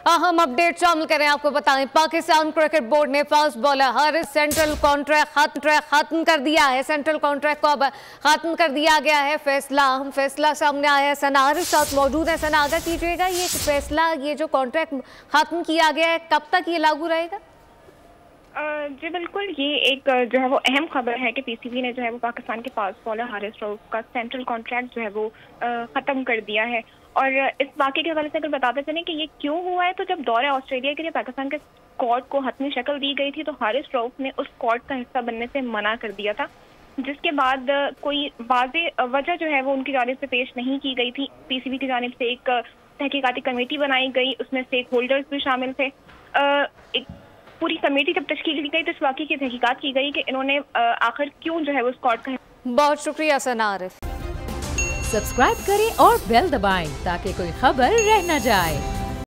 अहम अपडेट शामिल करें। आपको बताएं, पाकिस्तान क्रिकेट बोर्ड ने fast bowler Haris central contract खत्म कर दिया है। सेंट्रल कॉन्ट्रैक्ट को अब खत्म कर दिया गया है। अहम फैसला सामने आया है। सना हारिस साथ मौजूद है। सना, आगाह कीजिएगा, ये फैसला, ये जो कॉन्ट्रैक्ट खत्म किया गया है, कब तक ये लागू रहेगा? जी बिल्कुल, ये एक जो है वो अहम खबर है कि पीसीबी ने जो है वो पाकिस्तान के फास्ट बॉलर हारिस रऊफ का सेंट्रल कॉन्ट्रैक्ट जो है वो ख़त्म कर दिया है। और इस वाक़े के हवाले से अगर बताते चलें कि ये क्यों हुआ है, तो जब दौरे ऑस्ट्रेलिया के लिए पाकिस्तान के स्क्वाड को हतमी शक्ल दी गई थी तो हारिस रऊफ ने उस स्क्वाड का हिस्सा बनने से मना कर दिया था, जिसके बाद कोई वाज़ेह वजह जो है वो उनकी जानिब से पेश नहीं की गई थी। पीसीबी की जानिब से एक तहकीकाती कमेटी बनाई गई, उसमें स्टेक होल्डर्स भी शामिल थे। एक पूरी कमेटी जब तश्कील की गई तो इस वाक़े की तहकीकात की गई कि इन्होंने आखिर क्यों जो है वो स्क्वाड का। बहुत शुक्रिया सना आरिफ। सब्सक्राइब करें और बेल दबाएं ताकि कोई खबर रह न जाए।